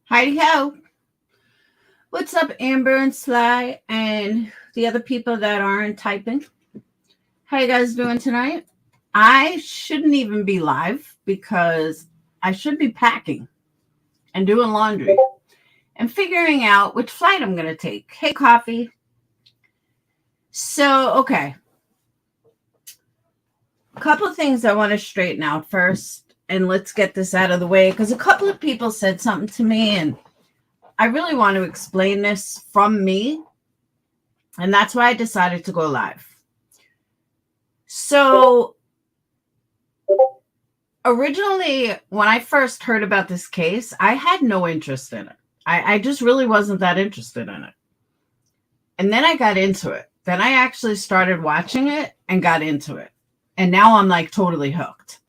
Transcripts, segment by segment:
Heidi ho. What's up, Amber and Sly and the other people that aren't typing? How you guys doing tonight? I shouldn't even be live because I should be packing and doing laundry and figuring out which flight I'm going to take. Hey, coffee. So, okay. A couple of things I want to straighten out first, and let's get this out of the way because a couple of people said something to me, and I really want to explain this from me, and that's why I decided to go live. So, originally, when I first heard about this case, I had no interest in it. I just really wasn't that interested in it. And then I got into it. Then I actually started watching it and got into it. And now I'm like totally hooked,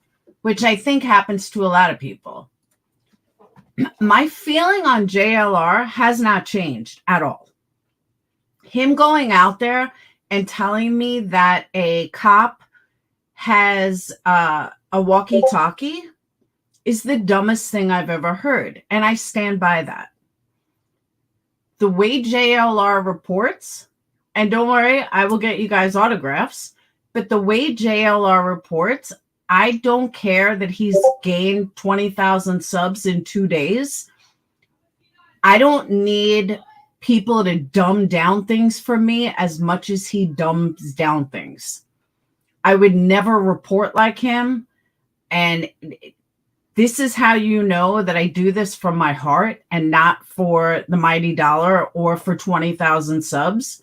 which I think happens to a lot of people. My feeling on JLR has not changed at all. Him going out there and telling me that a cop has a walkie-talkie is the dumbest thing I've ever heard. And I stand by that. The way JLR reports, and don't worry, I will get you guys autographs, but the way JLR reports, I don't care that he's gained 20,000 subs in 2 days. I don't need people to dumb down things for me as much as he dumbs down things. I would never report like him. And this is how you know that I do this from my heart and not for the mighty dollar or for 20,000 subs.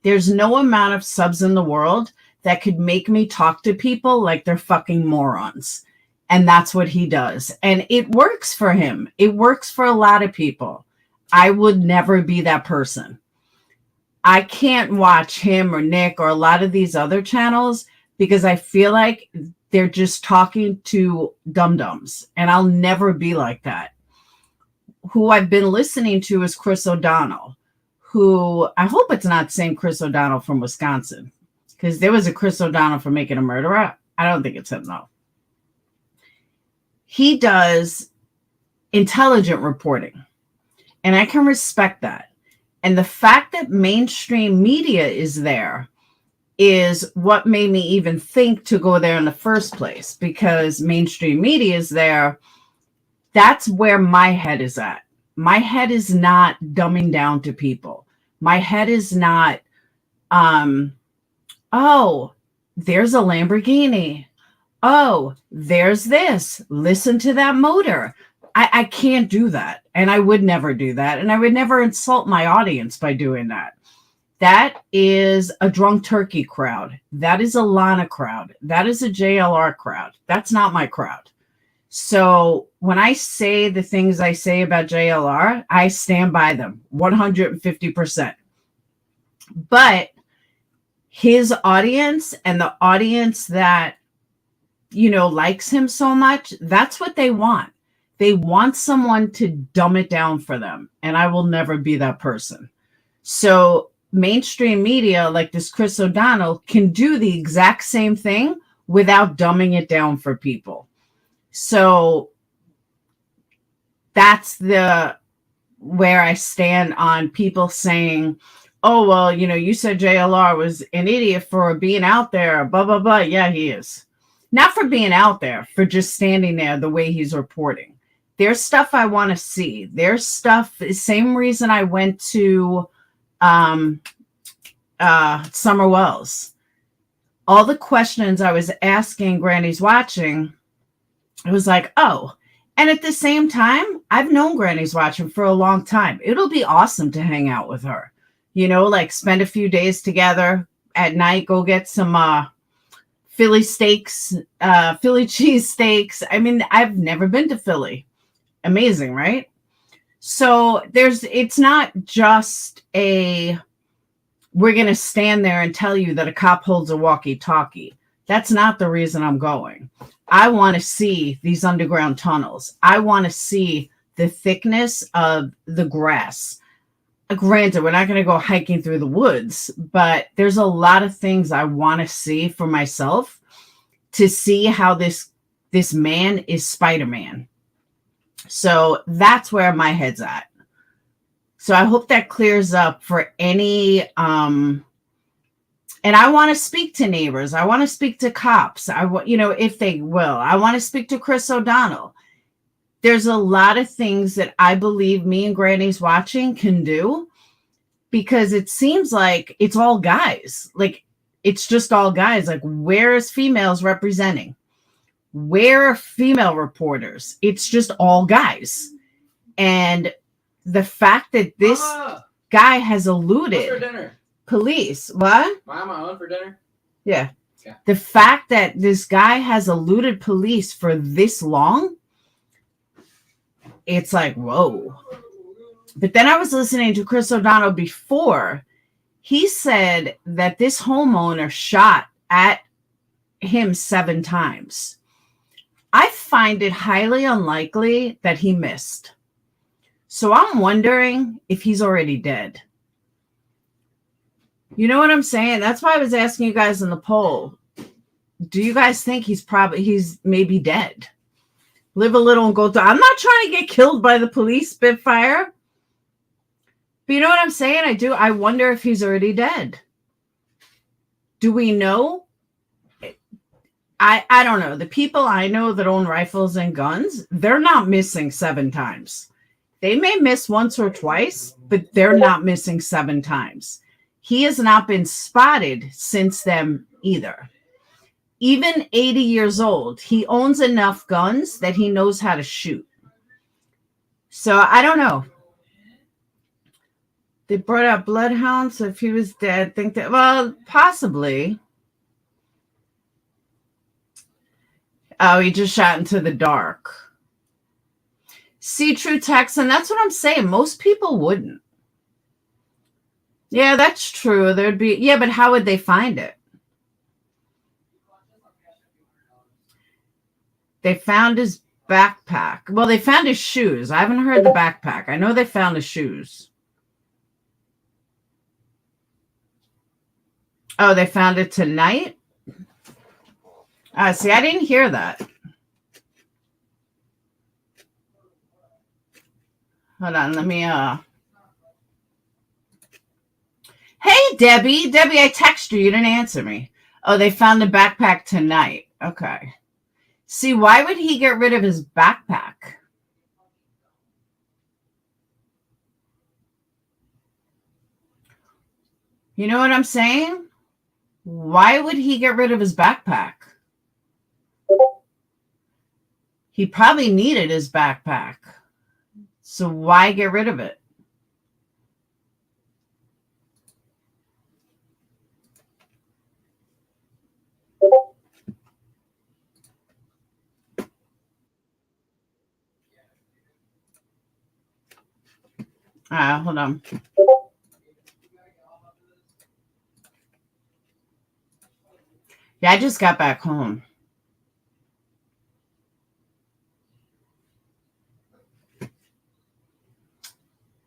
There's no amount of subs in the world that could make me talk to people like they're fucking morons. And that's what he does. And it works for him. It works for a lot of people. I would never be that person. I can't watch him or Nick or a lot of these other channels because I feel like they're just talking to dum-dums. And I'll never be like that. Who I've been listening to is Chris O'Donnell, who I hope it's not the same Chris O'Donnell from Wisconsin. Because there was a Chris O'Donnell for Making a Murderer. I don't think it's him, though. He does intelligent reporting. And I can respect that. And the fact that mainstream media is there is what made me even think to go there in the first place. Because mainstream media is there. That's where my head is at. My head is not dumbing down to people. My head is not... oh, there's a Lamborghini. Oh, there's this. Listen to that motor. I can't do that. And I would never do that. And I would never insult my audience by doing that. That is a drunk turkey crowd. That is a Lana crowd. That is a JLR crowd. That's not my crowd. So when I say the things I say about JLR, I stand by them 150%. But his audience and the audience that, likes him so much, that's what they want. They want someone to dumb it down for them. And I will never be that person. So mainstream media like this Chris O'Donnell can do the exact same thing without dumbing it down for people. So that's where I stand on people saying, oh, well, you said JLR was an idiot for being out there, blah, blah, blah. Yeah, he is. Not for being out there, for just standing there the way he's reporting. There's stuff I want to see. There's stuff, the same reason I went to Summer Wells. All the questions I was asking Granny's watching, it was like, oh. And at the same time, I've known Granny's watching for a long time. It'll be awesome to hang out with her. Like spend a few days together at night, go get some Philly steaks, Philly cheese steaks. I mean, I've never been to Philly. Amazing, right? So it's not just we're going to stand there and tell you that a cop holds a walkie-talkie. That's not the reason I'm going. I want to see these underground tunnels. I want to see the thickness of the grass. Granted, we're not going to go hiking through the woods, but there's a lot of things I want to see for myself to see how this man is Spider-Man. So that's where my head's at. So I hope that clears up for any and I want to speak to neighbors. I want to speak to cops. I want, if they will. I want to speak to Chris O'Donnell. There's a lot of things that I believe me and Granny's watching can do, because it seems like it's all guys. Like, it's just all guys. Like, where is females representing? Where are female reporters? It's just all guys. And the fact that this guy has eluded police. What? Mama, on for dinner? Yeah. The fact that this guy has eluded police for this long, it's like, whoa. But then I was listening to Chris O'Donnell before. He said that this homeowner shot at him 7 times. I find it highly unlikely that he missed. So I'm wondering if he's already dead. You know what I'm saying? That's why I was asking you guys in the poll. Do you guys think he's maybe dead? Live a little and go to. I'm not trying to get killed by the police, Spitfire. But you know what I'm saying? I do. I wonder if he's already dead. Do we know? I don't know. The people I know that own rifles and guns, they're not missing 7 times. They may miss once or twice, but they're not missing 7 times. He has not been spotted since then either. Even 80 years old, he owns enough guns that he knows how to shoot. So I don't know. They brought out bloodhounds. So if he was dead, think that, well, possibly. Oh, he just shot into the dark. See, True Texan, that's what I'm saying. Most people wouldn't. Yeah, that's true. There'd be, yeah, but how would they find it? They found his backpack. Well, they found his shoes. I haven't heard the backpack. I know they found his shoes. Oh, they found it tonight? See, I didn't hear that. Hold on, let me, Hey, Debbie. Debbie, I texted you. You didn't answer me. Oh, they found the backpack tonight. Okay. See, why would he get rid of his backpack? You know what I'm saying? Why would he get rid of his backpack? He probably needed his backpack. So why get rid of it? Hold on. Yeah, I just got back home.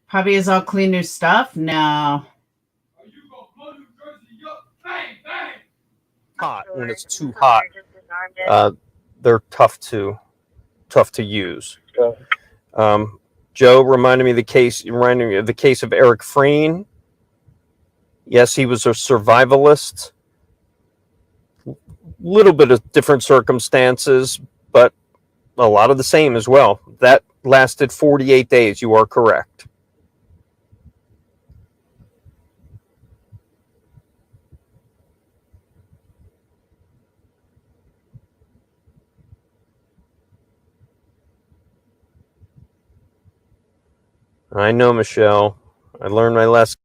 Probably has all clean new stuff. No. Hot when it's too hot, they're tough to use. Joe reminded me of the case of Eric Freen. Yes, he was a survivalist. Little bit of different circumstances, but a lot of the same as well. That lasted 48 days. You are correct. I know, Michelle. I learned my lesson.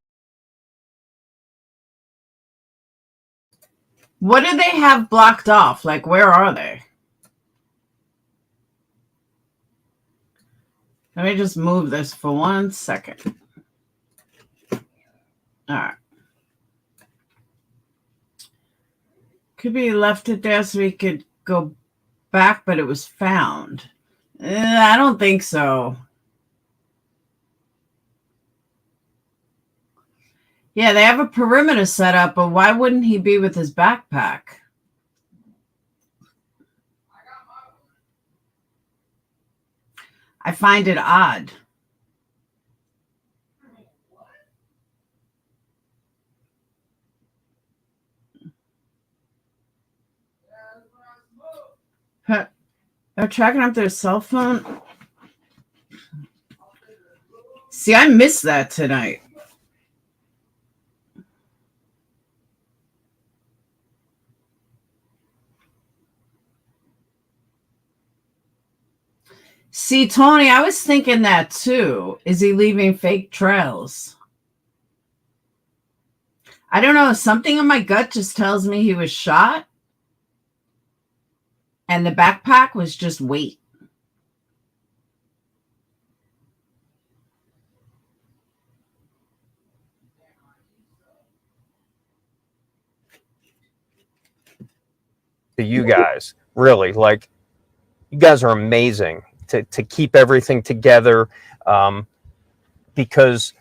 What do they have blocked off? Like, where are they? Let me just move this for 1 second. All right. Could be left it there so we could go back, but it was found. I don't think so. Yeah, they have a perimeter set up, but why wouldn't he be with his backpack? I find it odd. They're tracking up their cell phone. See, I missed that tonight. See, Tony, I was thinking that too. Is he leaving fake trails? I don't know. Something in my gut just tells me he was shot. And the backpack was just weight. To you guys, really, like, you guys are amazing to keep everything together, because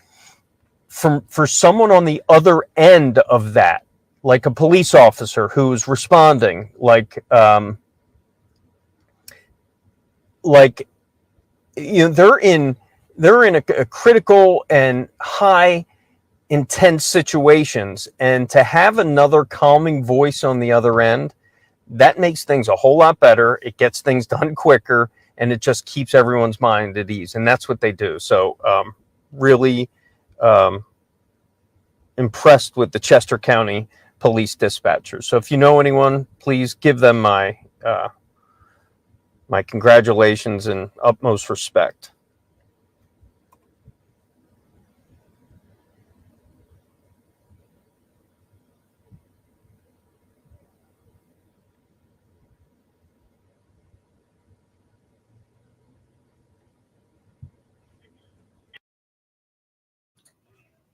for someone on the other end of that, like a police officer who's responding, like you know, they're in a critical and high intense situations, and to have another calming voice on the other end, that makes things a whole lot better. It gets things done quicker, and it just keeps everyone's mind at ease, and that's what they do. So really impressed with the Chester County police dispatchers. So if you know anyone, please give them my my congratulations and utmost respect.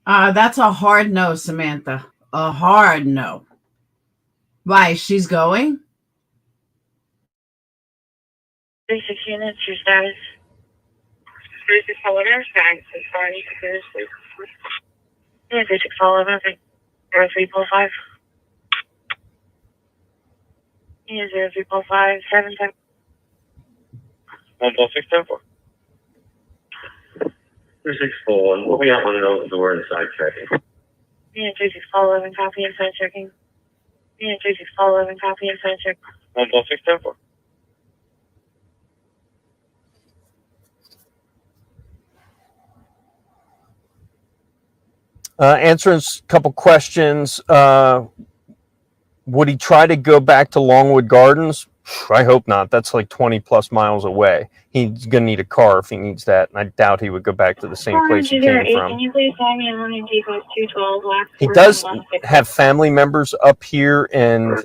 That's a hard no, Samantha. A hard no. Why? She's going? 36 units, your status. 36 followers, thanks. Sorry, seriously. Yeah, 36 followers, 0345. Yeah, 0345, 77. 14674. 3641. We got one of those door inside checking. Yeah, 36 followers, copy inside checking. Yeah, 36 followers, copy inside check. 14674. Answering a couple questions. Would he try to go back to Longwood Gardens? I hope not. That's like 20 plus miles away. He's going to need a car if he needs that, and I doubt he would go back to the same place he came from. Can you please tell me on $212? He does have family members up here, and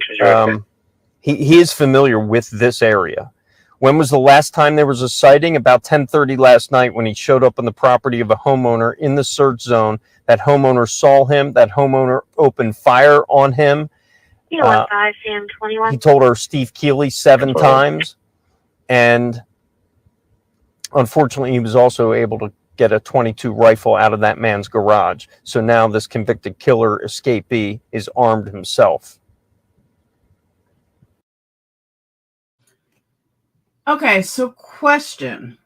he is familiar with this area. When was the last time there was a sighting? About 10:30 last night, when he showed up on the property of a homeowner in the search zone. That homeowner saw him. That homeowner opened fire on him. He told her Steve Keeley 7 times. And unfortunately, he was also able to get a .22 rifle out of that man's garage. So now this convicted killer escapee is armed himself. Okay, so question.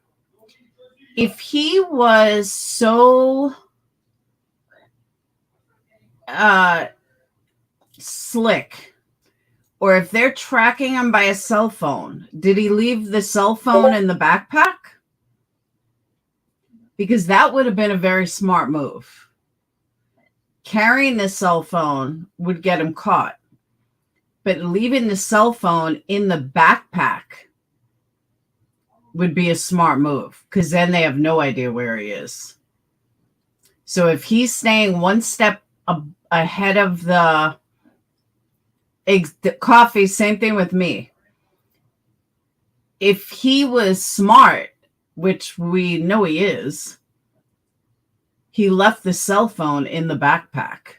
If he was so slick, or if they're tracking him by a cell phone, did he leave the cell phone in the backpack? Because that would have been a very smart move. Carrying the cell phone would get him caught, but leaving the cell phone in the backpack would be a smart move, because then they have no idea where he is. So if he's staying one step ahead of the coffee, same thing with me. If he was smart, which we know he is, he left the cell phone in the backpack.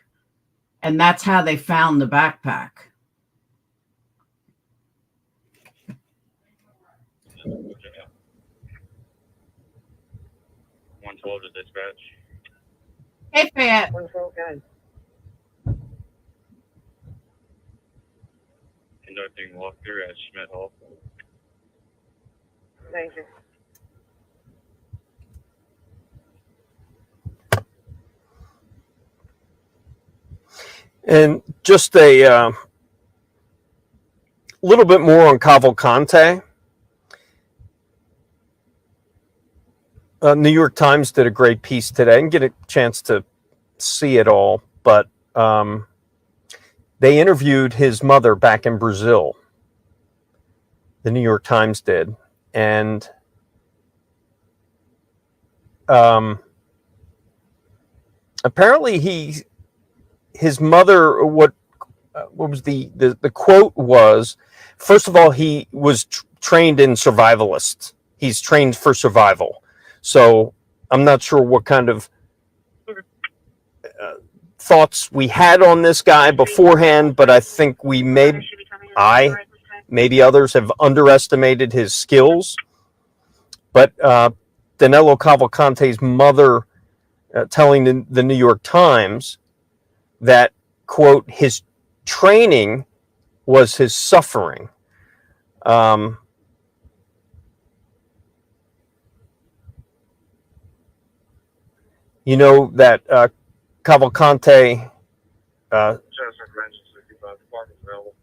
And that's how they found the backpack. 112 to dispatch. Hey, Pat. 112, guys. Conducting walkthrough at Schmidt Hall. Thank you. And just a little bit more on Cavalcante. New York Times did a great piece today. I didn't get a chance to see it all, but they interviewed his mother back in Brazil. The New York Times did. And apparently his mother, what was the quote was, first of all, he was trained in survivalist. He's trained for survival. So I'm not sure what kind of thoughts we had on this guy beforehand, but I think maybe others have underestimated his skills. But Danelo Cavalcante's mother telling the New York Times that, quote, his training was his suffering. You know that Cavalcante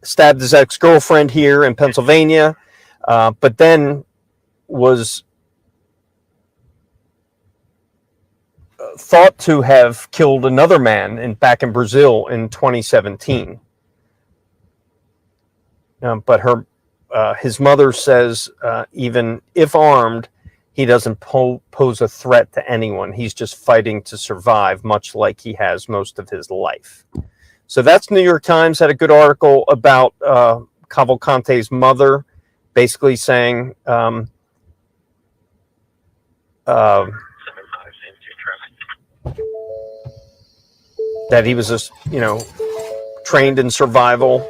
stabbed his ex-girlfriend here in Pennsylvania, but then was thought to have killed another man back in Brazil in 2017. But his mother says even if armed, he doesn't pose a threat to anyone. He's just fighting to survive, much like he has most of his life. So that's New York Times had a good article about Cavalcante's mother, basically saying that he was just, trained in survival,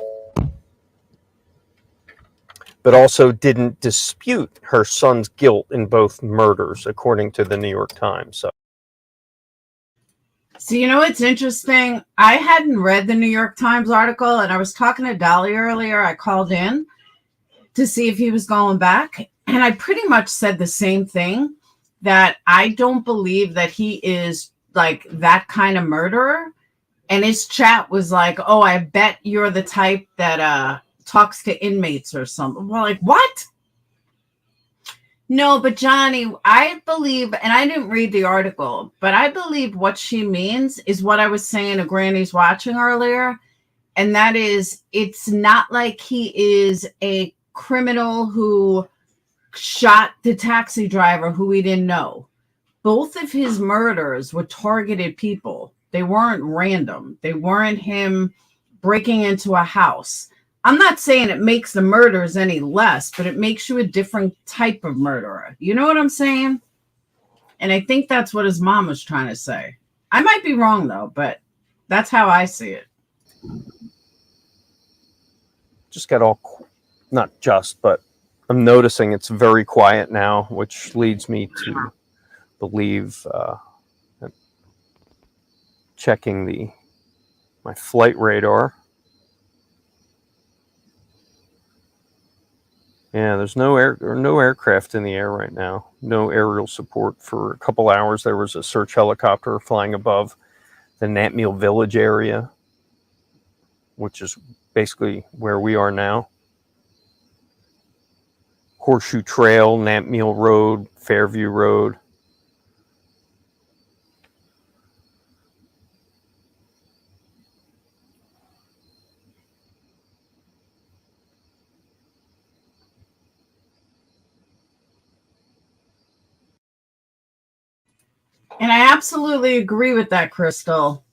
but also didn't dispute her son's guilt in both murders, according to the New York Times. So, it's interesting. I hadn't read the New York Times article, and I was talking to Dolly earlier. I called in to see if he was going back, and I pretty much said the same thing, that I don't believe that he is like that kind of murderer. And his chat was like, oh, I bet you're the type that talks to inmates or something. We're like, what? No, but Johnny, I believe, and I didn't read the article, but I believe what she means is what I was saying to Granny's watching earlier. And that is, it's not like he is a criminal who shot the taxi driver who we didn't know. Both of his murders were targeted people. They weren't random. They weren't him breaking into a house. I'm not saying it makes the murders any less, but it makes you a different type of murderer. You know what I'm saying? And I think that's what his mom was trying to say. I might be wrong, though, but that's how I see it. Just got all, not just, but I'm noticing it's very quiet now, which leads me to believe checking my flight radar. Yeah, there's no aircraft in the air right now. No aerial support for a couple hours. There was a search helicopter flying above the Nantmeal Village area, which is basically where we are now. Horseshoe Trail, Nantmeal Road, Fairview Road. And I absolutely agree with that, Crystal.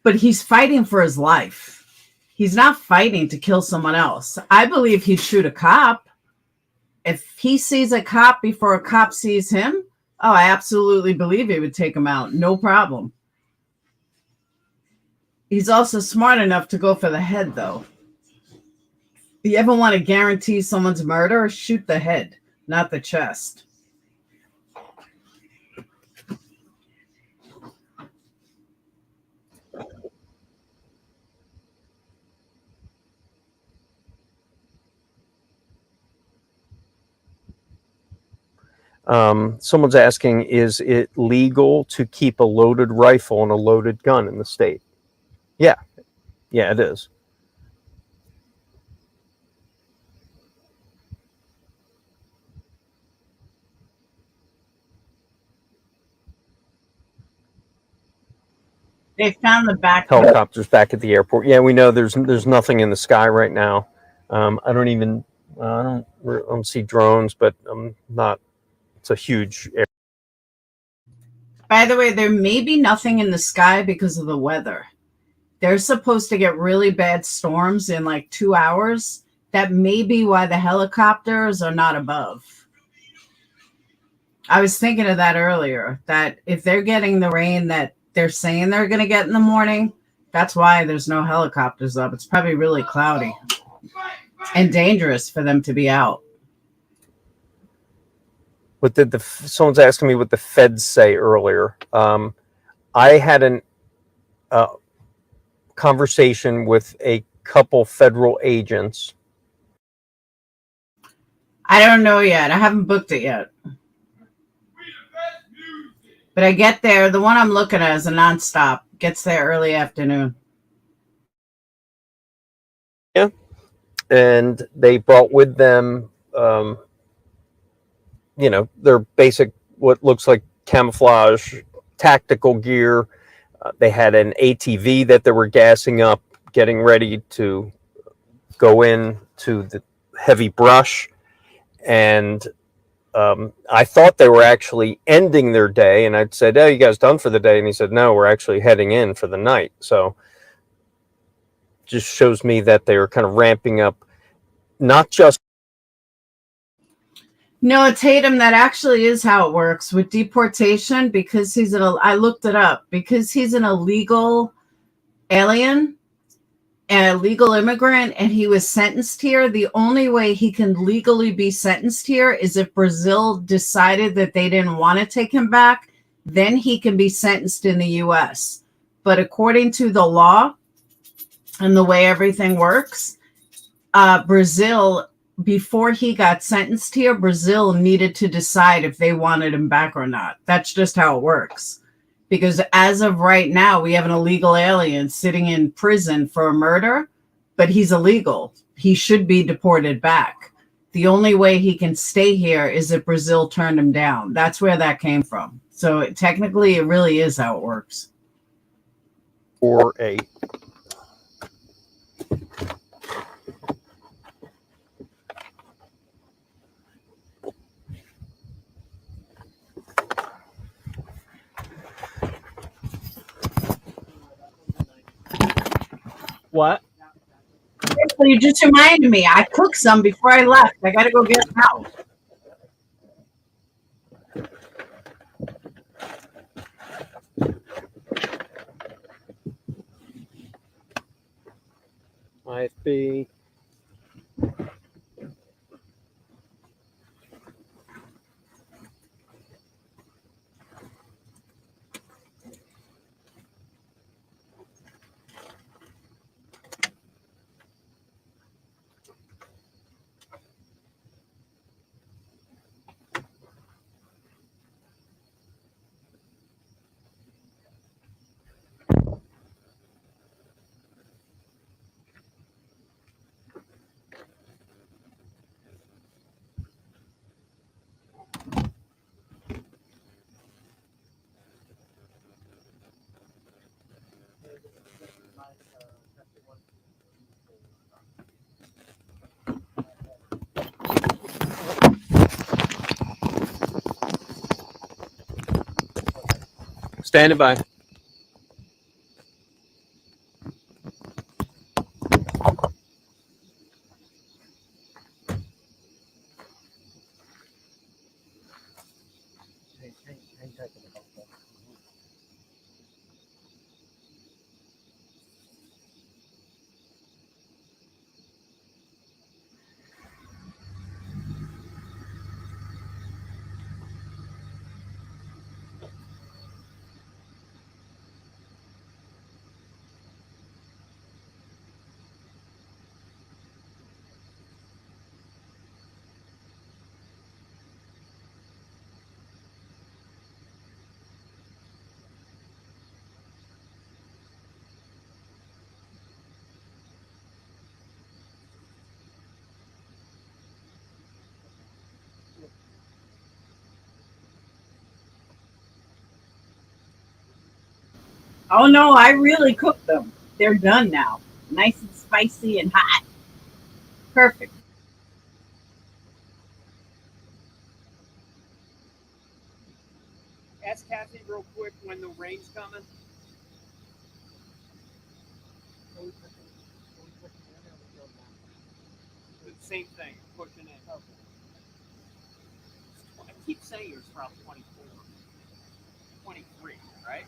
But he's fighting for his life. He's not fighting to kill someone else. I believe he'd shoot a cop. If he sees a cop before a cop sees him, oh, I absolutely believe he would take him out. No problem. He's also smart enough to go for the head, though. You ever want to guarantee someone's murder? Shoot the head, not the chest. Someone's asking, is it legal to keep a loaded rifle and a loaded gun in the state? Yeah, Yeah, it is. They found the back. Helicopters back at the airport. Yeah, we know there's nothing in the sky right now. I don't see drones, but I'm not. It's a huge area. By the way, there may be nothing in the sky because of the weather. They're supposed to get really bad storms in like 2 hours. That may be why the helicopters are not above. I was thinking of that earlier, that if they're getting the rain that they're saying they're going to get in the morning, that's why there's no helicopters up. It's probably really cloudy and dangerous for them to be out. What did someone's asking me what the feds say earlier? I had a conversation with a couple federal agents. I don't know yet. I haven't booked it yet. But I get there. The one I'm looking at is a NonStop. Gets there early afternoon. Yeah. And they brought with them, their basic, what looks like camouflage, tactical gear. They had an ATV that they were gassing up, getting ready to go in to the heavy brush. And I thought they were actually ending their day, and I'd said, "Oh, you guys done for the day?" And he said, "No, we're actually heading in for the night." So just shows me that they were kind of ramping up, not just. No, Tatum, that actually is how it works with deportation, because I looked it up, because he's an illegal alien, a legal immigrant, and he was sentenced here. The only way he can legally be sentenced here is if Brazil decided that they didn't want to take him back, then he can be sentenced in the US. But according to the law and the way everything works, Brazil, before he got sentenced here, Brazil needed to decide if they wanted him back or not. That's just how it works. Because as of right now, we have an illegal alien sitting in prison for a murder, but he's illegal. He should be deported back. The only way he can stay here is if Brazil turned him down. That's where that came from. So technically, it really is how it works. Or a what? So you just reminded me. I cooked some before I left. I got to go get them out. Might be. Standing by. Oh no, I really cooked them. They're done now. Nice and spicy and hot. Perfect. Ask Kathy real quick when the rain's coming. The same thing, pushing in. I keep saying it's around 24, 23, right?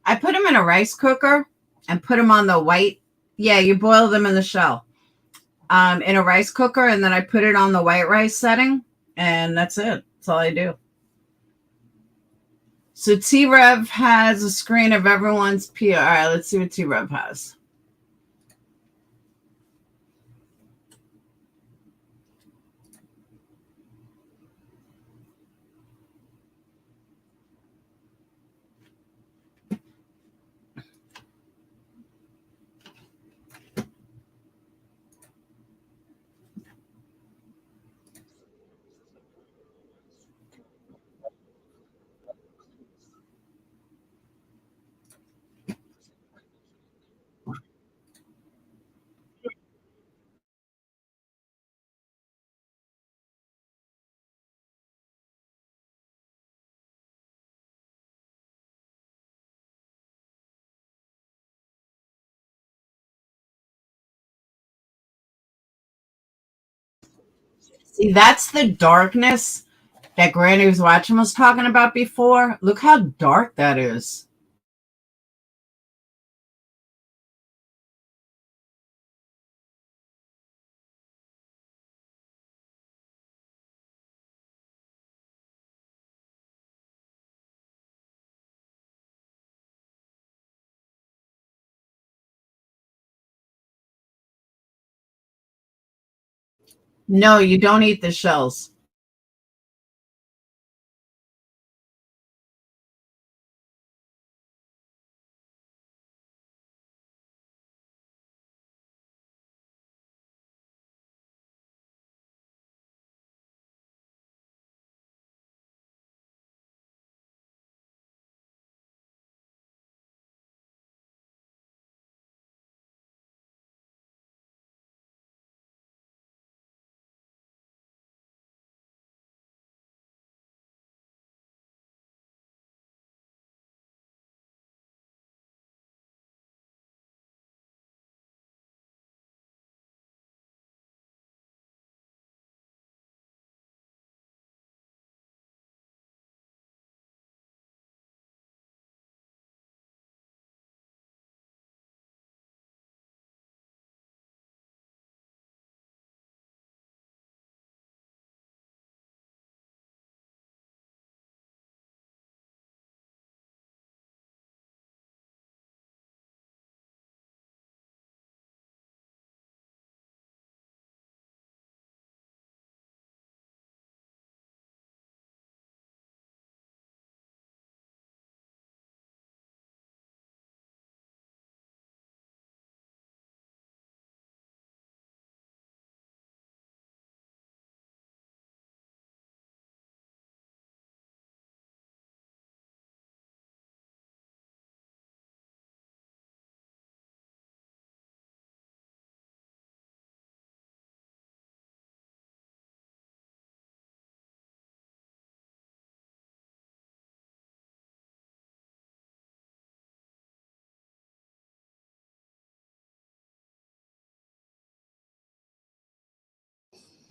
I put them in a rice cooker and put them on the white. Yeah, you boil them in the shell in a rice cooker, and then I put it on the white rice setting, and that's it. That's all I do. So T-Rev has a screen of everyone's PR. All right, let's see what T-Rev has. See, that's the darkness that Granny was watching was talking about before. Look how dark that is. No, you don't eat the shells.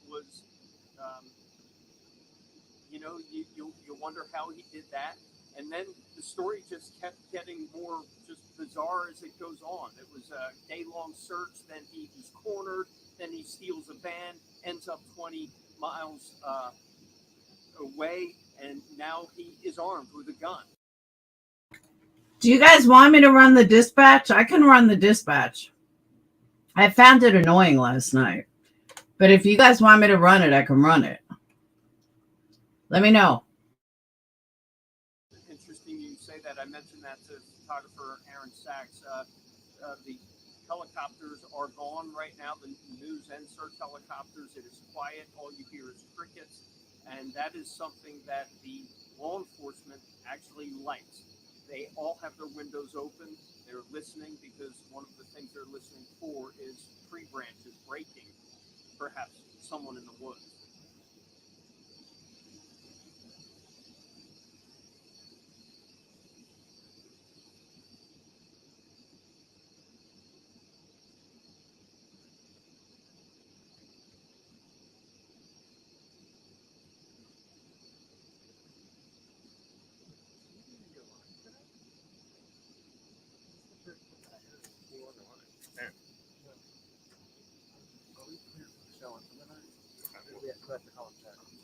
Was, um, you wonder how he did that. And then the story just kept getting more just bizarre as it goes on. It was a day-long search. Then he was cornered. Then he steals a van, ends up 20 miles away, and now he is armed with a gun. Do you guys want me to run the dispatch? I can run the dispatch. I found it annoying last night. But if you guys want me to run it, I can run it. Let me know. Interesting you say that. I mentioned that to photographer Aaron Sachs. The helicopters are gone right now. The news and search helicopters. It is quiet. All you hear is crickets. And that is something that the law enforcement actually likes. They all have their windows open. They're listening because one of the things they're listening for is tree branches breaking, perhaps someone in the woods.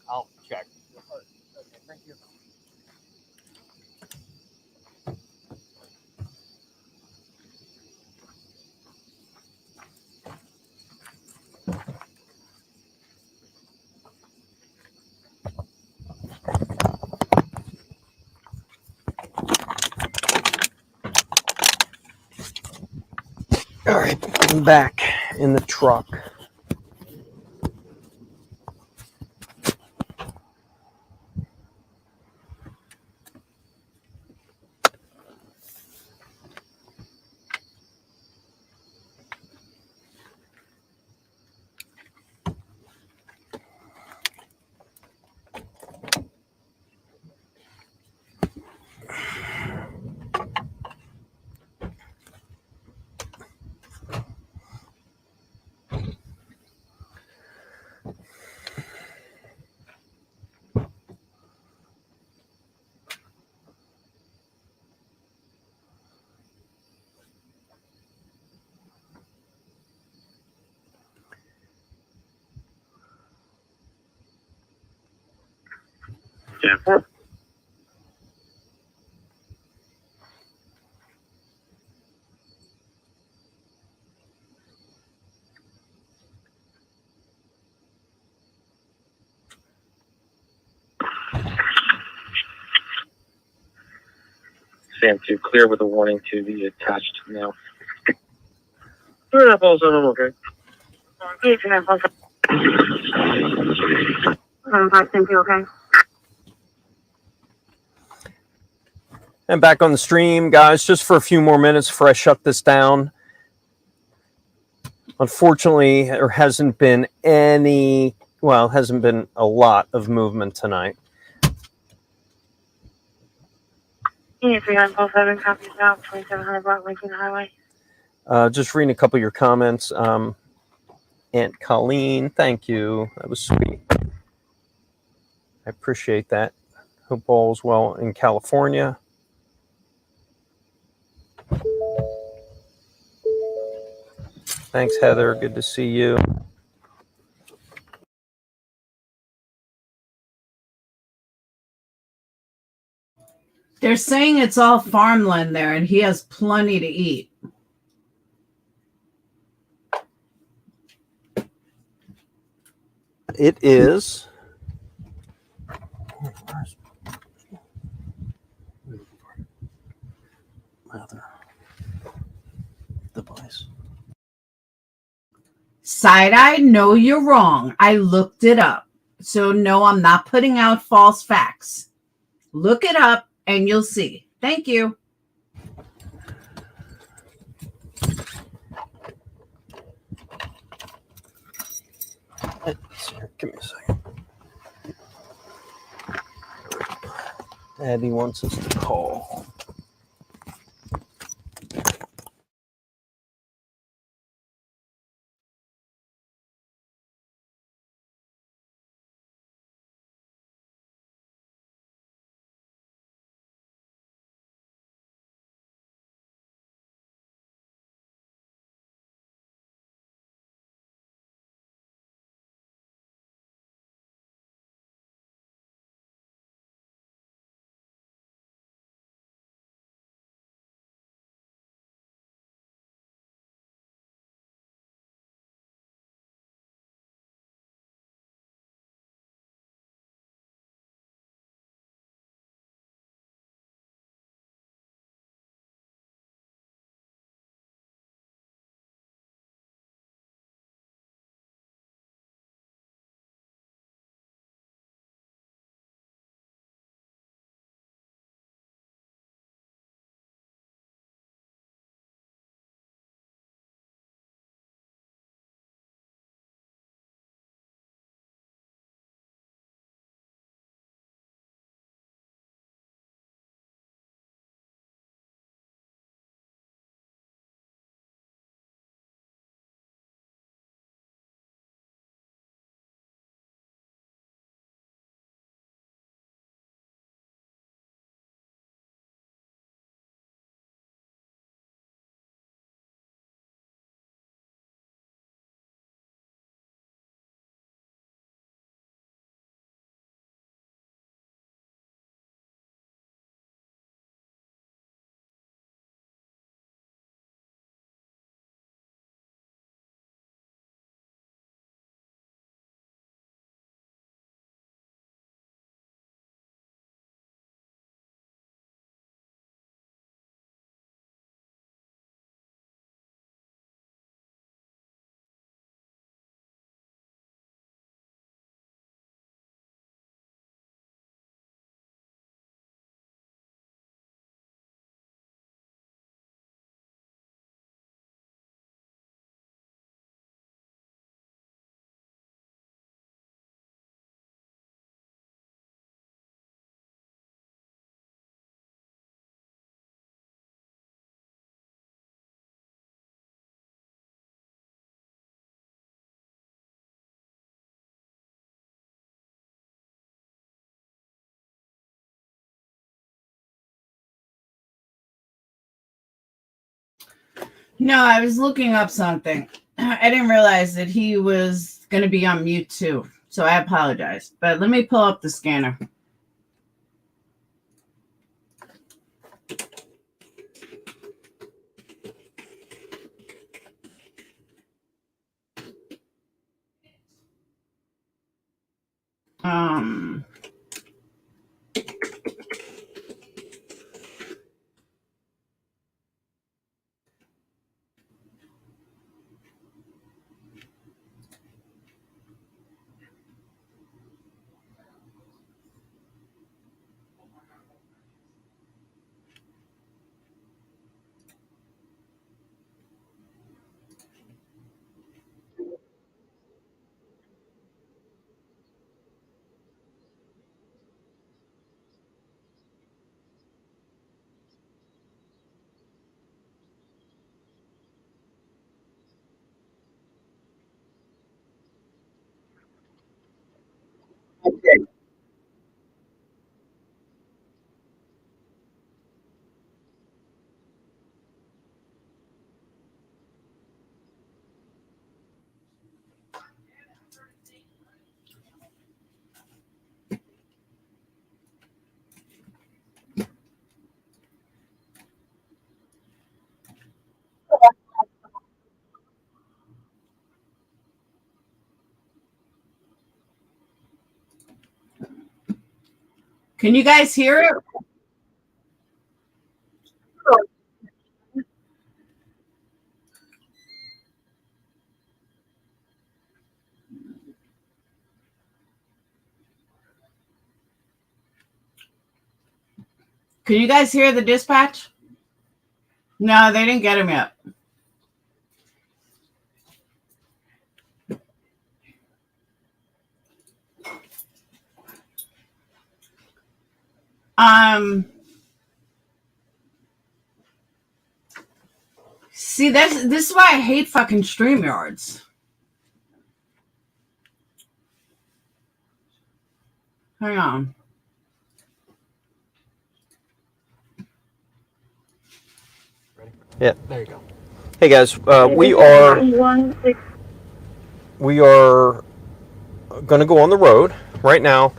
I'll check. Okay, thank you. All right, I'm back in the truck. Yeah. Sam 2, clear with a warning to be attached now. Turn up also, I'm okay. Yeah, turn up also. Sam 2, okay? And back on the stream, guys, just for a few more minutes before I shut this down. Unfortunately, there hasn't been a lot of movement tonight. Yeah, 3947, copies now, 2700 block Lincoln Highway. Just reading a couple of your comments. Aunt Colleen, thank you. That was sweet. I appreciate that. Hope all's well in California. Thanks, Heather. Good to see you. They're saying it's all farmland there and he has plenty to eat. It is. My other device. Side-eye, no, you're wrong. I looked it up. So no, I'm not putting out false facts. Look it up and you'll see. Thank you. Give me a second. Abby wants us to call. No, I was looking up something. I didn't realize that he was going to be on mute too. So I apologize. But let me pull up the scanner. Um, can you guys hear it? Can you guys hear the dispatch? No, they didn't get him yet. See, this is why I hate fucking Streamyards. Hang on. Yeah. There you go. Hey guys, we are going to go on the road right now.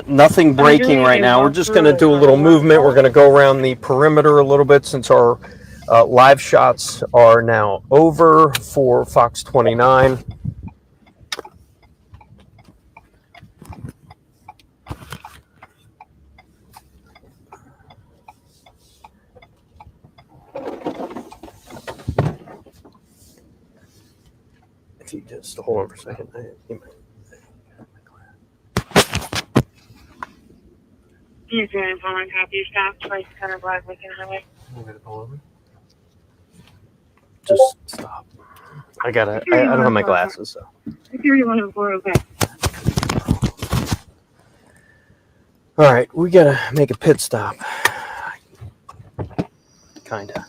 Nothing breaking right now. We're just going to do a little movement. We're going to go around the perimeter a little bit since our live shots are now over for Fox 29. If you just hold on for a second. Yes, ma'am. Following copy. Stop. Place Center Black Lincoln Highway. Just stop. I don't have my glasses, so. 3104, okay. All right, we gotta make a pit stop. Kinda.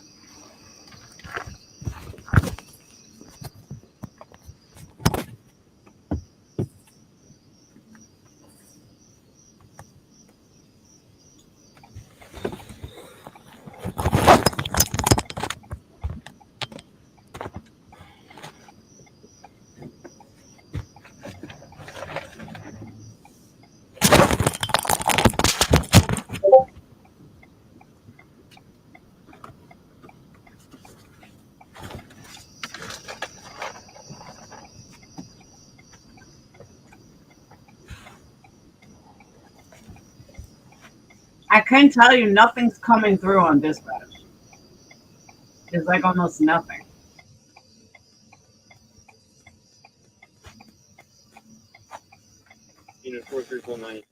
I can tell you nothing's coming through on dispatch. It's like almost nothing. Unit 43492.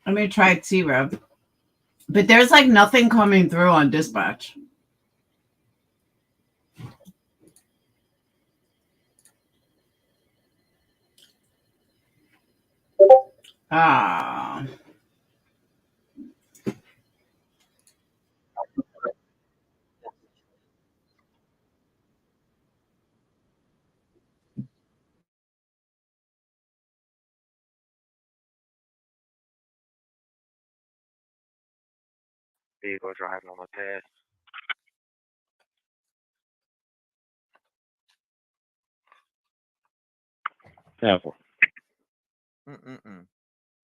Let me try T-Rev. But there's like nothing coming through on dispatch. Ah. Vehicle driving on the path. Careful.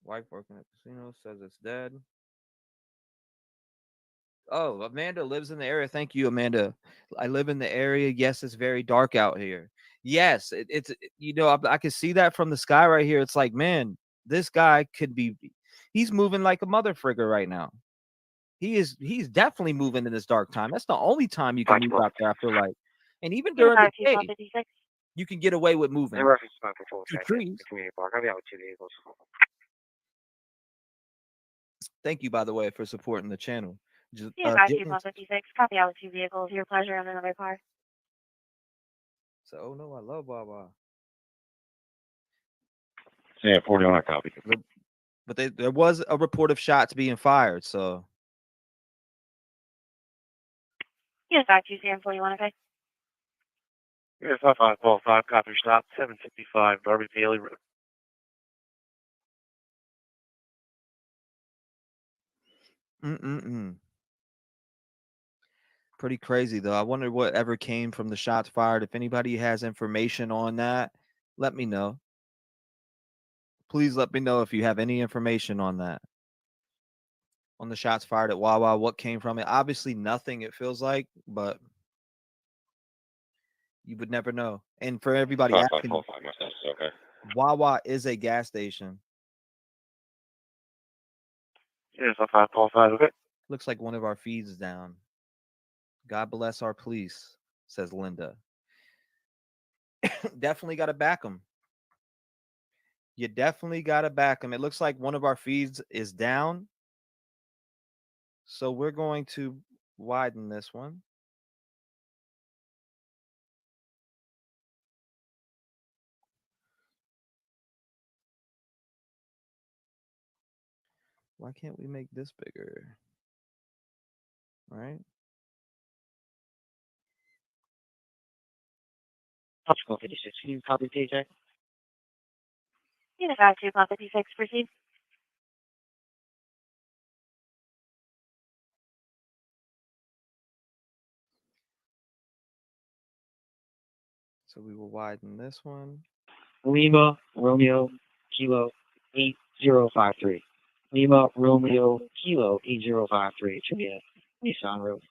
Wife working at casino says it's dead. Oh, Amanda lives in the area. Thank you, Amanda. I live in the area. Yes, it's very dark out here. Yes, it's I can see that from the sky right here. It's like, man, this guy could be. He's moving like a mother frigger right now. He's definitely moving in this dark time. That's the only time you can move out there, I feel like. And even during the day, you can get away with moving. To trees. Thank you, by the way, for supporting the channel. Just, Yeah, 526, copy out with 2 vehicles. Your pleasure on another car. So, oh no, I love Wawa. Yeah, 41 copy. But there was a report of shots being fired, so. Yes, 526 and 41, okay. Yes, 5545, copy stop, 755 Darby Bailey Road. Pretty crazy, though. I wonder whatever came from the shots fired. If anybody has information on that, let me know. Please let me know if you have any information on that. On the shots fired at Wawa, what came from it? Obviously, nothing, it feels like, but you would never know. And for everybody asking, okay. Wawa is a gas station. Yes, 5545, okay. Looks like one of our feeds is down. God bless our police, says Linda. Definitely got to back them. You definitely got to back them. It looks like one of our feeds is down. So we're going to widen this one. Why can't we make this bigger? All right. Optical 56, can you copy TJ? Yes, 56, proceed. So we will widen this one. Lima, Romeo, Kilo, 8053. Lima, Romeo, Kilo, 8053. Should be a Nissan Road.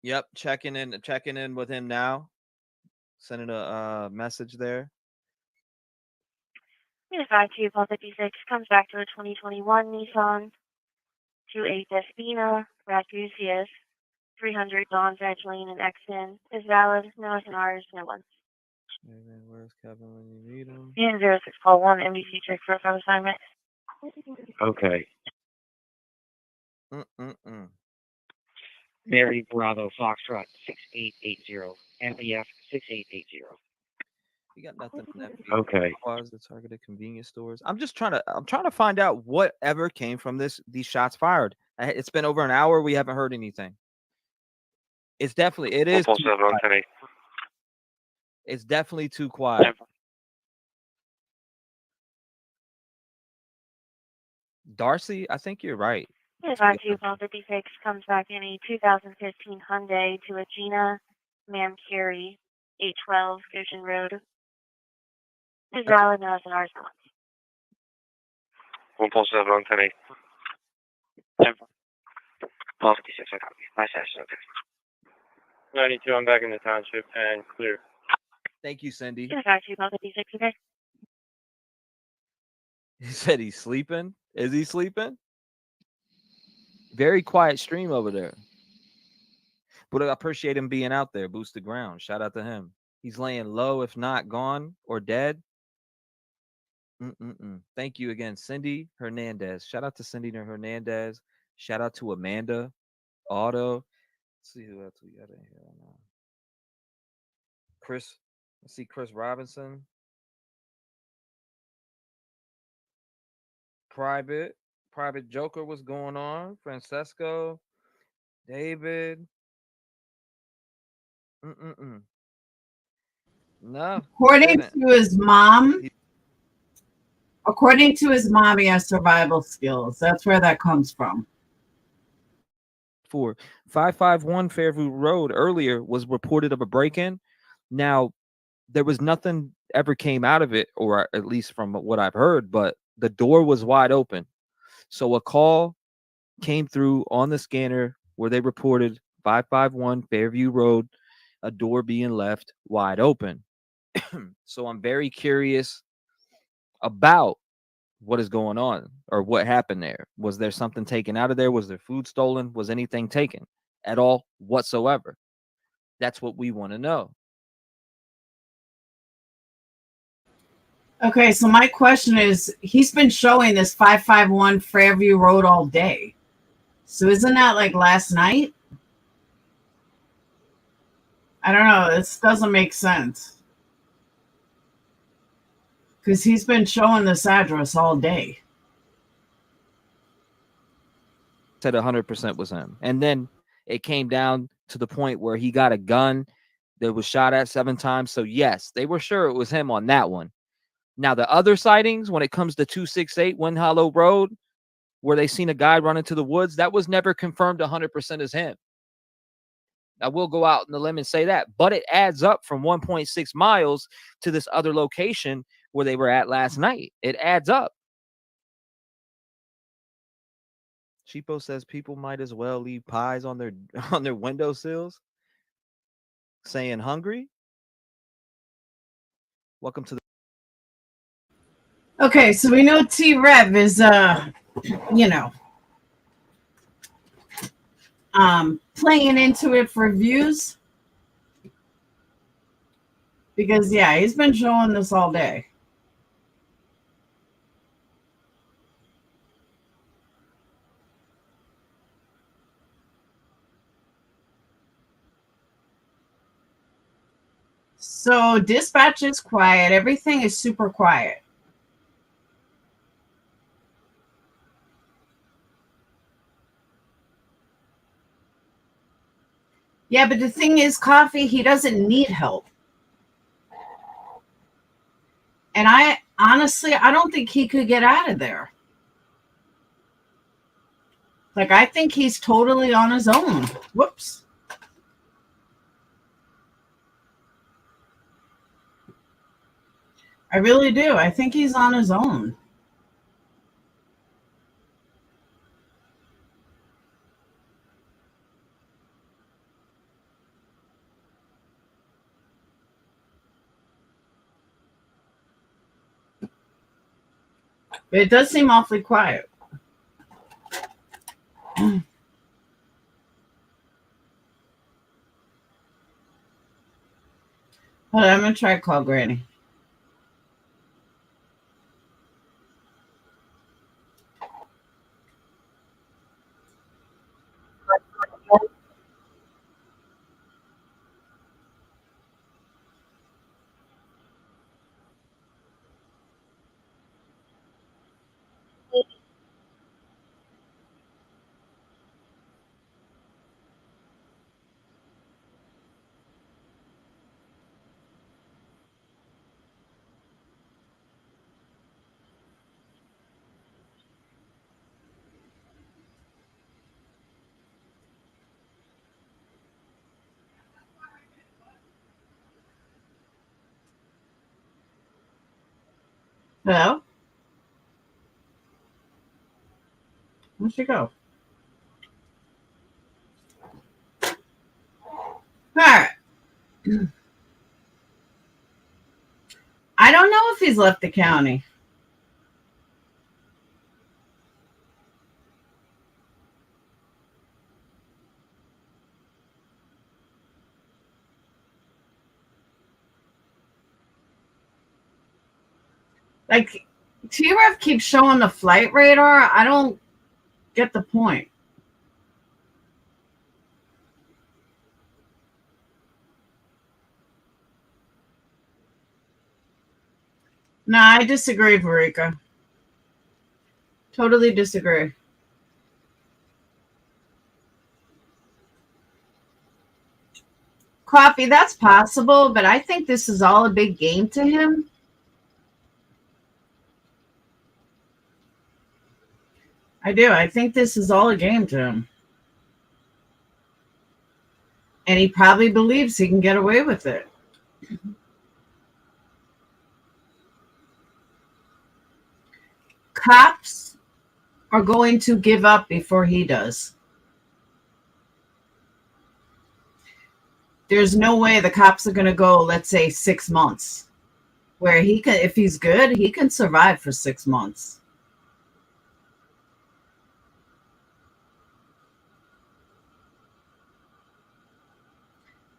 Yep, checking in with him now. Sending a message there. Yes, 56 comes back to a 2021 Nissan 28 Despina, Ragusius, 300 Don's Edge Lane and Exton is valid. No SNRs, no ones. Hey man, where's Kevin when you need him? And 0641 NBC check for a assignment. Okay. Mary Bravo Foxtrot 6880. MPF 6880. You got nothing in that. Okay. Was the targeted convenience stores? I'm trying to find out whatever came from these shots fired. It's been over an hour. We haven't heard anything. It is. It's definitely too quiet. Darcy, I think you're right. Yes, 56 comes back in a 2015 Hyundai to a Gina Mancari 812 Goshen Road. Is valid, no SNRs, no ones. 147 on 10 56, I copy. My session, okay. 92, I'm back in the township and clear. Thank you, Cindy. Yes, 56, okay. He said he's sleeping. Is he sleeping? Very quiet stream over there. But I appreciate him being out there. Boost the ground. Shout out to him. He's laying low, if not gone or dead. Thank you again, Cindy Hernandez. Shout out to Cindy Hernandez. Shout out to Amanda Otto. Let's see who else we got in here now. Chris. Let's see Chris Robinson. Private Joker, what's going on? Francesco, David. No. According to his mom, he has survival skills. That's where that comes from. for 551 Fairview Road earlier was reported of a break-in. Now, there was nothing ever came out of it, or at least from what I've heard, but the door was wide open. So a call came through on the scanner where they reported 551 Fairview Road, a door being left wide open. So I'm very curious about what is going on or what happened there. Was there something taken out of there? Was there food stolen? Was anything taken at all whatsoever? That's what we want to know. Okay, so my question is, he's been showing this 551 Fairview Road all day. So isn't that like last night? I don't know. This doesn't make sense. Because he's been showing this address all day. Said 100% was him. And then it came down to the point where he got a gun that was shot at 7 times. So yes, they were sure it was him on that one. Now, the other sightings, when it comes to 268 Wind Hollow Road, where they seen a guy run into the woods, that was never confirmed 100% as him. I will go out on the limb and say that, but it adds up from 1.6 miles to this other location where they were at last night. It adds up. Cheapo says people might as well leave pies on their windowsills, saying hungry. Welcome to the. Okay, so we know T-Rev is, playing into it for views. Because, yeah, he's been showing this all day. So dispatch is quiet. Everything is super quiet. Yeah, but the thing is, Coffee, he doesn't need help. And I don't think he could get out of there. Like, I think he's totally on his own. Whoops. I really do. I think he's on his own. But it does seem awfully quiet. Hold on, I'm going to try to call Granny. Hello? Where'd she go? All right. I don't know if he's left the county. Like, T-Rev keeps showing the flight radar. I don't get the point. No, I disagree, Marika. Totally disagree. Coffee, that's possible, but I think this is all a big game to him. I do. I think this is all a game to him. And he probably believes he can get away with it. Cops are going to give up before he does. There's no way the cops are going to go, let's say, 6 months, where he can, if he's good, he can survive for 6 months.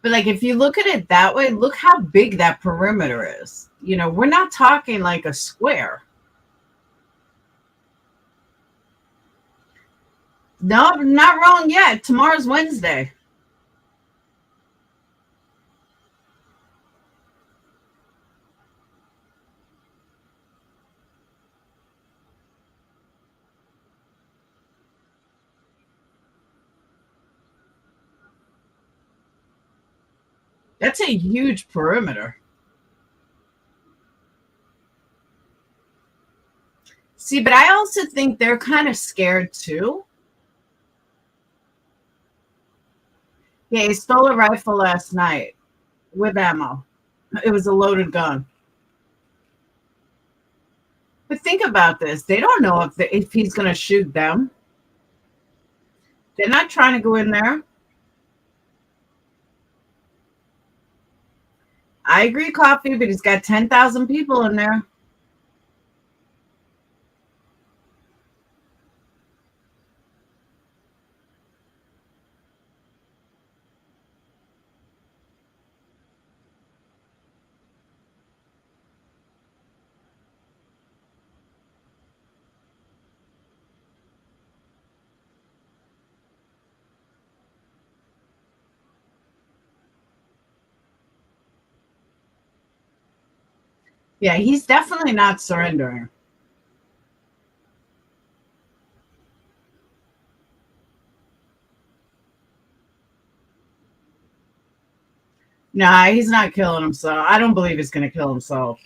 But like, if you look at it that way, look how big that perimeter is. You know, we're not talking like a square. No, not wrong yet. Tomorrow's Wednesday. That's a huge perimeter. See, but I also think they're kind of scared too. Yeah, he stole a rifle last night with ammo. It was a loaded gun. But think about this. They don't know if he's going to shoot them. They're not trying to go in there. I agree, Coffee, but he's got 10,000 people in there. Yeah, he's definitely not surrendering. Nah, he's not killing himself. I don't believe he's going to kill himself.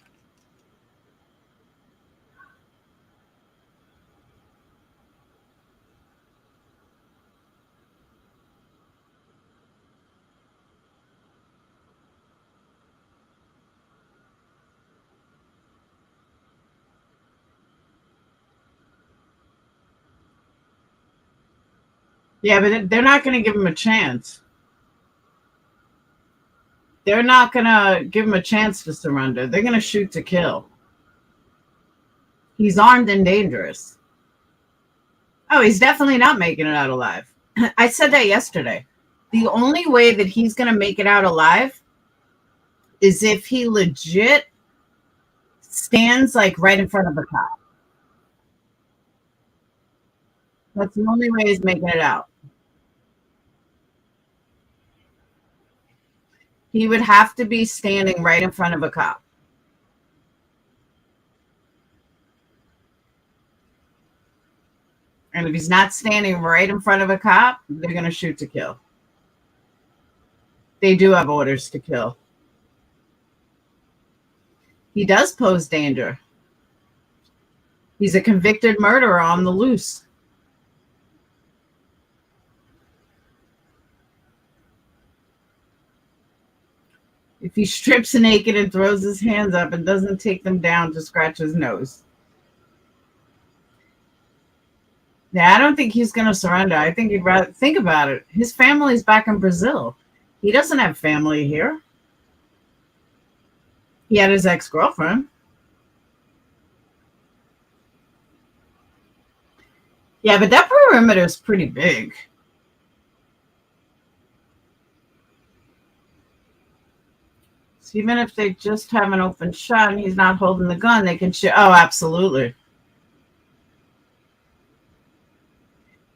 Yeah, but they're not going to give him a chance. They're not going to give him a chance to surrender. They're going to shoot to kill. He's armed and dangerous. Oh, he's definitely not making it out alive. I said that yesterday. The only way that he's going to make it out alive is if he legit stands like right in front of a cop. That's the only way he's making it out. He would have to be standing right in front of a cop. And if he's not standing right in front of a cop, they're going to shoot to kill. They do have orders to kill. He does pose danger. He's a convicted murderer on the loose. If he strips naked and throws his hands up and doesn't take them down to scratch his nose. Yeah, I don't think he's going to surrender. I think he'd rather think about it. His family's back in Brazil. He doesn't have family here. He had his ex-girlfriend. Yeah, but that perimeter is pretty big. So even if they just have an open shot and he's not holding the gun, they can shoot. Oh, absolutely.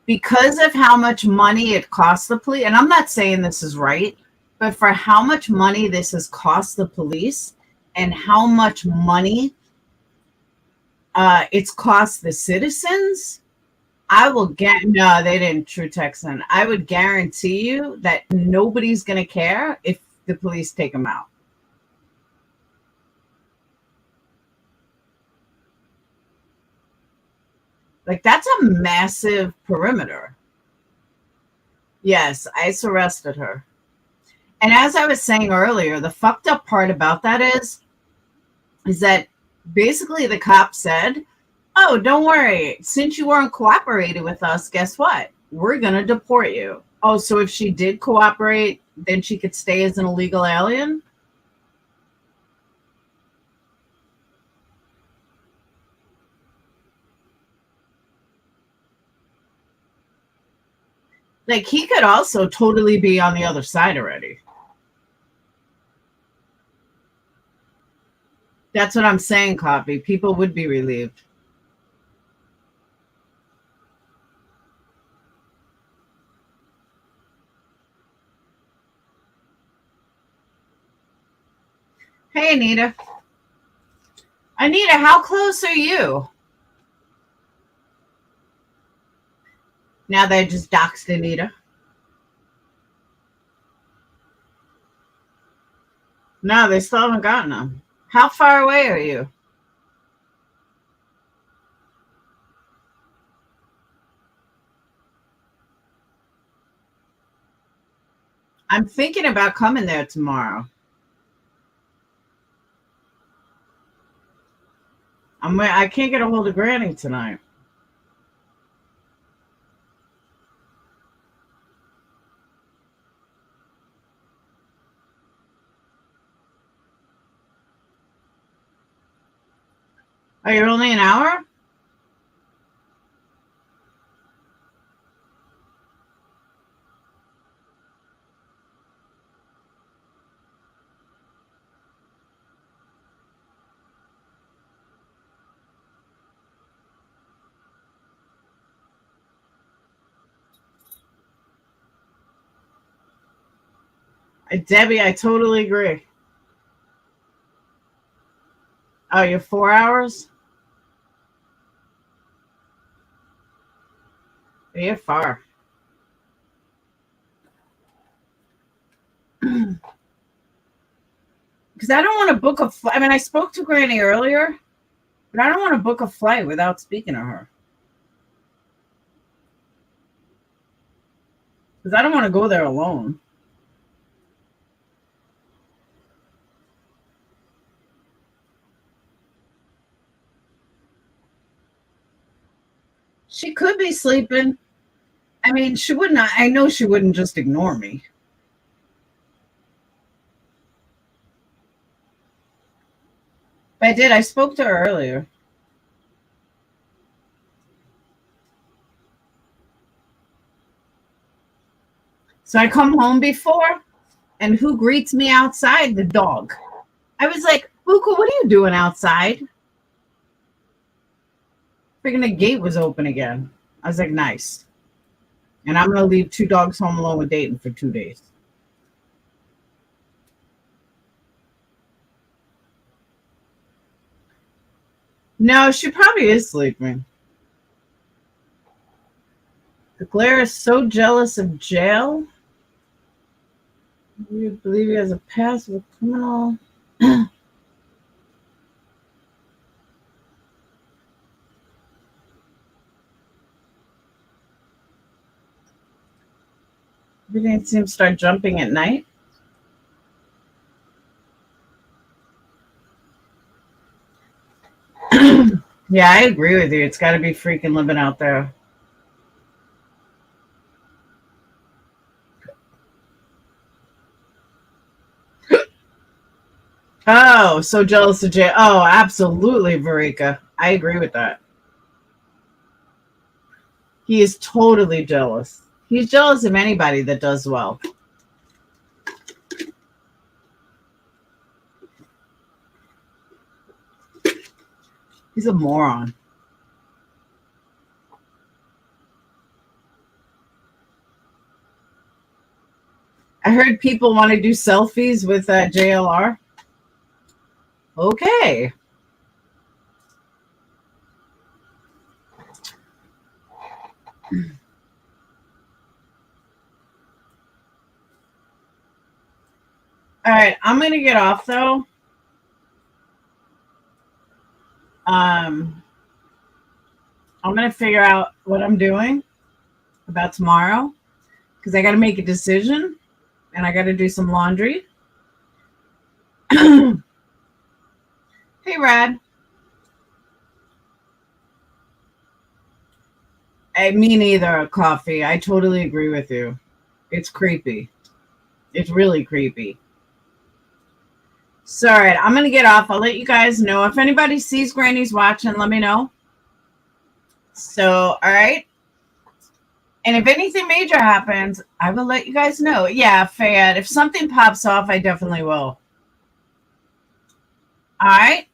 Because of how much money it costs the police, and I'm not saying this is right, but for how much money this has cost the police and how much money it's cost the citizens, I will get, no, they didn't, True Texan. I would guarantee you that nobody's going to care if the police take them out. Like, that's a massive perimeter. Yes, ICE arrested her. And as I was saying earlier, the fucked up part about that is that basically the cop said, oh, don't worry. Since you weren't cooperating with us, guess what? We're going to deport you. Oh, so if she did cooperate, then she could stay as an illegal alien? Like, he could also totally be on the other side already. That's what I'm saying, Coffee. People would be relieved. Hey, Anita. Anita, how close are you? Now they just doxed Anita. No, they still haven't gotten them. How far away are you? I'm thinking about coming there tomorrow. I can't get a hold of Granny tonight. Are you only an hour? Debbie, I totally agree. Oh, you're 4 hours? You're far. Because I don't want to book a flight. I mean, I spoke to Granny earlier, but I don't want to book a flight without speaking to her. Because I don't want to go there alone. She could be sleeping. I mean, she wouldn't. I know she wouldn't just ignore me. But I did. I spoke to her earlier. So I come home before, and who greets me outside? The dog. I was like, Buka, what are you doing outside? Freaking the gate was open again. I was like, nice. And I'm going to leave 2 dogs home alone with Dayton for 2 days. No, she probably is sleeping. The Glare is so jealous of jail. You believe he has a past with criminal. Everything seems to start jumping at night. Yeah, I agree with you. It's got to be freaking living out there. Oh, so jealous of Jay. Oh, absolutely, Varika. I agree with that. He is totally jealous. He's jealous of anybody that does well. He's a moron. I heard people want to do selfies with JLR. Okay. All right, I'm going to get off, though. I'm going to figure out what I'm doing about tomorrow because I got to make a decision. and I got to do some laundry. Hey, Rad. Me neither, Coffee. I totally agree with you. It's creepy. It's really creepy. So, all right, I'm going to get off. I'll let you guys know. If anybody sees Granny's watching, let me know. So, all right. And if anything major happens, I will let you guys know. Yeah, Fayette, if something pops off, I definitely will. All right.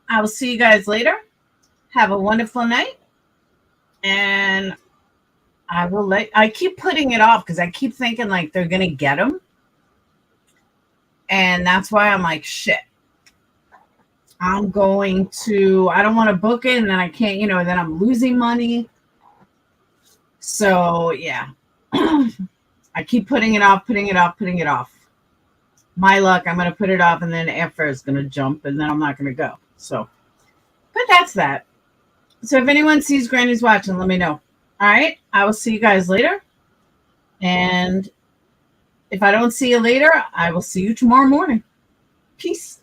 I will see you guys later. Have a wonderful night. And I keep putting it off because I keep thinking like they're going to get him. And that's why I'm like, shit. I don't want to book it and then I can't, then I'm losing money. So, yeah. I keep putting it off. My luck, I'm going to put it off and then airfare is going to jump and then I'm not going to go. So, but that's that. So if anyone sees Granny's watching, let me know. All right. I will see you guys later. And if I don't see you later, I will see you tomorrow morning. Peace.